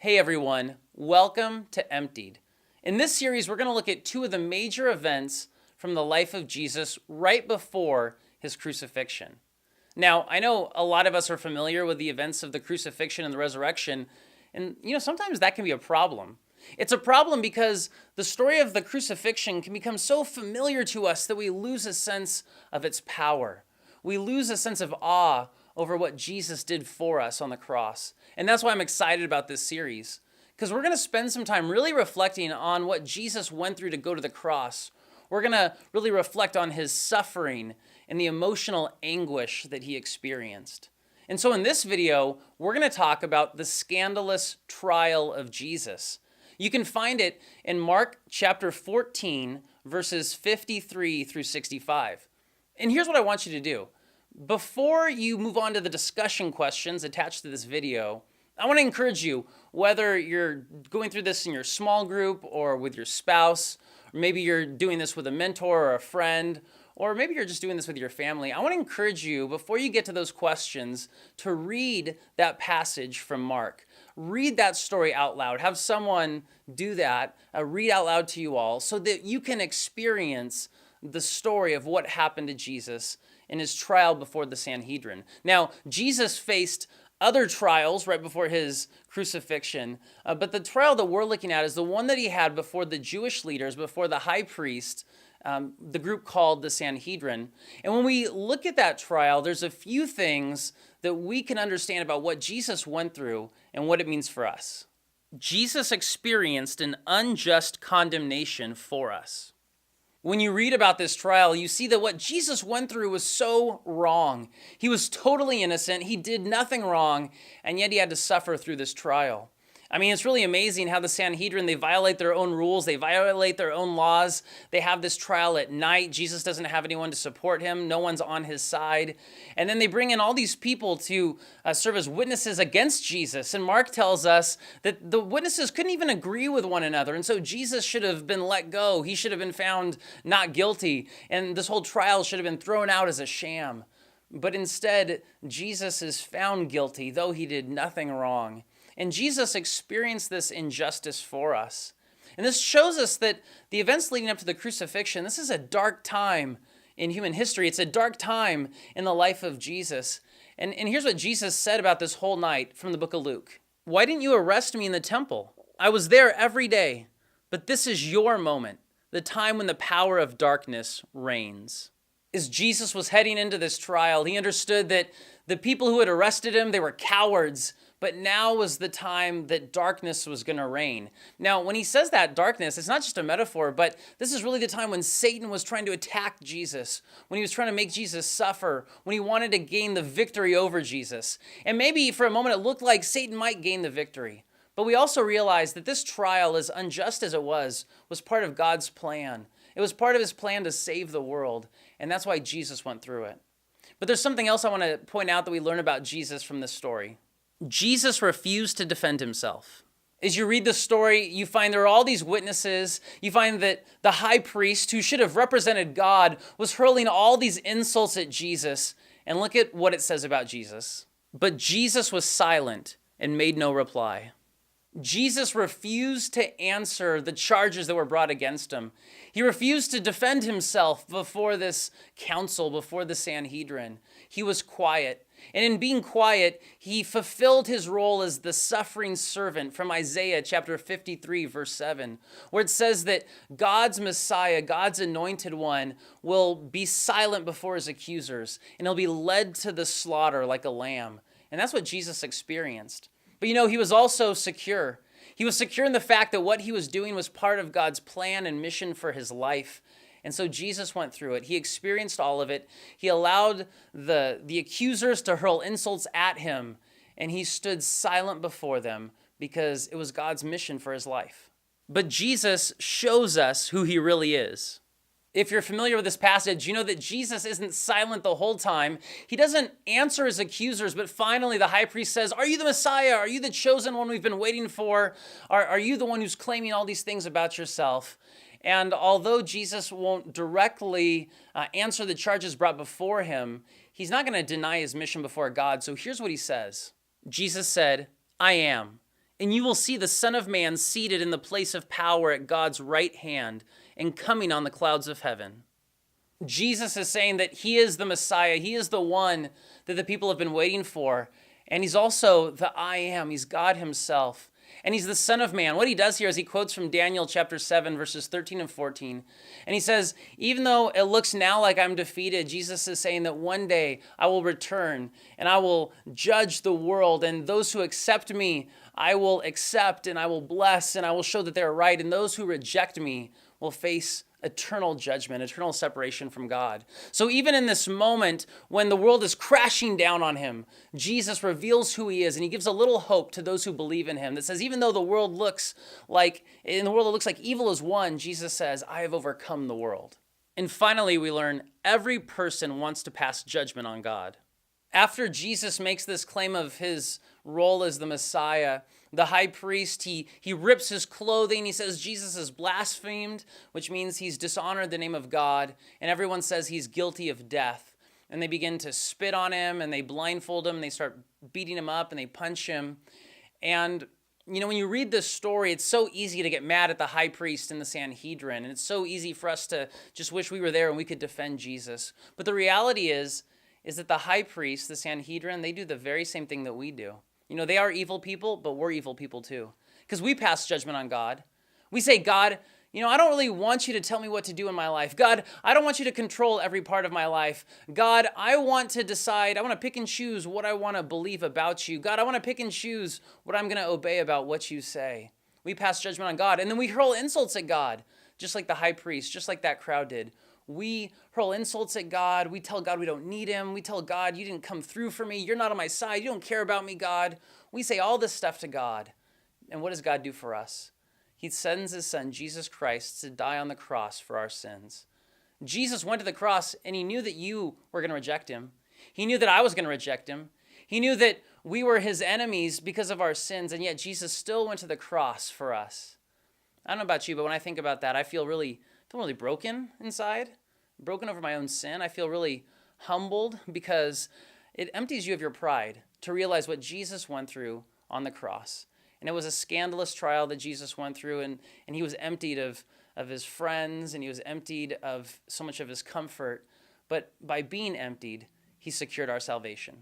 Hey everyone, welcome to Emptied. In this series, we're going to look at two of the major events from the life of Jesus right before his crucifixion. Now, I know a lot of us are familiar with the events of the crucifixion and the resurrection, and sometimes that can be a problem. It's a problem because the story of the crucifixion can become so familiar to us that we lose a sense of its power. We lose a sense of awe over what Jesus did for us on the cross. And that's why I'm excited about this series, because we're going to spend some time really reflecting on what Jesus went through to go to the cross. We're going to really reflect on his suffering and the emotional anguish that he experienced. And so in this video, we're going to talk about the scandalous trial of Jesus. You can find it in Mark chapter 14, verses 53 through 65. And here's what I want you to do. Before you move on to the discussion questions attached to this video, I want to encourage you, whether you're going through this in your small group or with your spouse, or maybe you're doing this with a mentor or a friend, or maybe you're just doing this with your family, I want to encourage you, before you get to those questions, to read that passage from Mark. Read that story out loud. Have someone do that, read out loud to you all, so that you can experience the story of what happened to Jesus in his trial before the Sanhedrin. Now, Jesus faced other trials right before his crucifixion, but the trial that we're looking at is the one that he had before the Jewish leaders, before the high priest, the group called the Sanhedrin. And when we look at that trial, there's a few things that we can understand about what Jesus went through and what it means for us. Jesus experienced an unjust condemnation for us. When you read about this trial, you see that what Jesus went through was so wrong. He was totally innocent. He did nothing wrong, and yet he had to suffer through this trial. I mean, it's really amazing how the Sanhedrin, they violate their own rules. They violate their own laws. They have this trial at night. Jesus doesn't have anyone to support him. No one's on his side. And then they bring in all these people to serve as witnesses against Jesus. And Mark tells us that the witnesses couldn't even agree with one another. And so Jesus should have been let go. He should have been found not guilty. And this whole trial should have been thrown out as a sham. But instead, Jesus is found guilty, though he did nothing wrong. And Jesus experienced this injustice for us. And this shows us that the events leading up to the crucifixion, this is a dark time in human history. It's a dark time in the life of Jesus. And here's what Jesus said about this whole night from the book of Luke. "Why didn't you arrest me in the temple? I was there every day. But this is your moment, the time when the power of darkness reigns." As Jesus was heading into this trial, he understood that the people who had arrested him, they were cowards. But now was the time that darkness was going to reign. Now, when he says that darkness, it's not just a metaphor, but this is really the time when Satan was trying to attack Jesus, when he was trying to make Jesus suffer, when he wanted to gain the victory over Jesus. And maybe for a moment it looked like Satan might gain the victory. But we also realize that this trial, as unjust as it was part of God's plan. It was part of his plan to save the world, and that's why Jesus went through it. But there's something else I want to point out that we learn about Jesus from this story. Jesus refused to defend himself. As you read the story, you find there are all these witnesses. You find that the high priest, who should have represented God, was hurling all these insults at Jesus. And look at what it says about Jesus. But Jesus was silent and made no reply. Jesus refused to answer the charges that were brought against him. He refused to defend himself before this council, before the Sanhedrin. He was quiet. And in being quiet, he fulfilled his role as the suffering servant from Isaiah chapter 53, verse 7, where it says that God's Messiah, God's anointed one, will be silent before his accusers, and he'll be led to the slaughter like a lamb. And that's what Jesus experienced. But he was also secure. He was secure in the fact that what he was doing was part of God's plan and mission for his life. And so Jesus went through it. He experienced all of it. He allowed the accusers to hurl insults at him, and he stood silent before them because it was God's mission for his life. But Jesus shows us who he really is. If you're familiar with this passage, you know that Jesus isn't silent the whole time. He doesn't answer his accusers, but finally the high priest says, "Are you the Messiah? Are you the chosen one we've been waiting for? Are you the one who's claiming all these things about yourself?" And although Jesus won't directly answer the charges brought before him, he's not going to deny his mission before God. So here's what he says. Jesus said, "I am." And you will see the Son of Man seated in the place of power at God's right hand and coming on the clouds of heaven. Jesus is saying that he is the Messiah. He is the one that the people have been waiting for. And he's also the I am. He's God himself. And he's the Son of Man. What he does here is he quotes from Daniel chapter 7, verses 13 and 14. And he says, even though it looks now like I'm defeated, Jesus is saying that one day I will return and I will judge the world. And those who accept me, I will accept and I will bless and I will show that they're right. And those who reject me will face eternal judgment, eternal separation from God. So even in this moment when the world is crashing down on him, Jesus reveals who he is, and he gives a little hope to those who believe in him that says, even though in the world it looks like evil is won, Jesus says, I have overcome the world. And finally, we learn every person wants to pass judgment on God. After Jesus makes this claim of his role as the Messiah, the high priest, he rips his clothing. He says Jesus is blasphemed, which means he's dishonored the name of God. And everyone says he's guilty of death. And they begin to spit on him and they blindfold him. And they start beating him up and they punch him. And, when you read this story, it's so easy to get mad at the high priest and the Sanhedrin. And it's so easy for us to just wish we were there and we could defend Jesus. But the reality is that the high priest, the Sanhedrin, they do the very same thing that we do. They are evil people, but we're evil people too. Because we pass judgment on God. We say, God, I don't really want you to tell me what to do in my life. God, I don't want you to control every part of my life. God, I want to decide, I want to pick and choose what I want to believe about you. God, I want to pick and choose what I'm going to obey about what you say. We pass judgment on God, and then we hurl insults at God, just like the high priest, just like that crowd did. We hurl insults at God. We tell God we don't need him. We tell God, you didn't come through for me. You're not on my side. You don't care about me, God. We say all this stuff to God. And what does God do for us? He sends his son, Jesus Christ, to die on the cross for our sins. Jesus went to the cross and he knew that you were going to reject him. He knew that I was going to reject him. He knew that we were his enemies because of our sins, and yet Jesus still went to the cross for us. I don't know about you, but when I think about that, I feel really broken inside, broken over my own sin. I feel really humbled because it empties you of your pride to realize what Jesus went through on the cross. And it was a scandalous trial that Jesus went through, and he was emptied of his friends, and he was emptied of so much of his comfort. But by being emptied, he secured our salvation.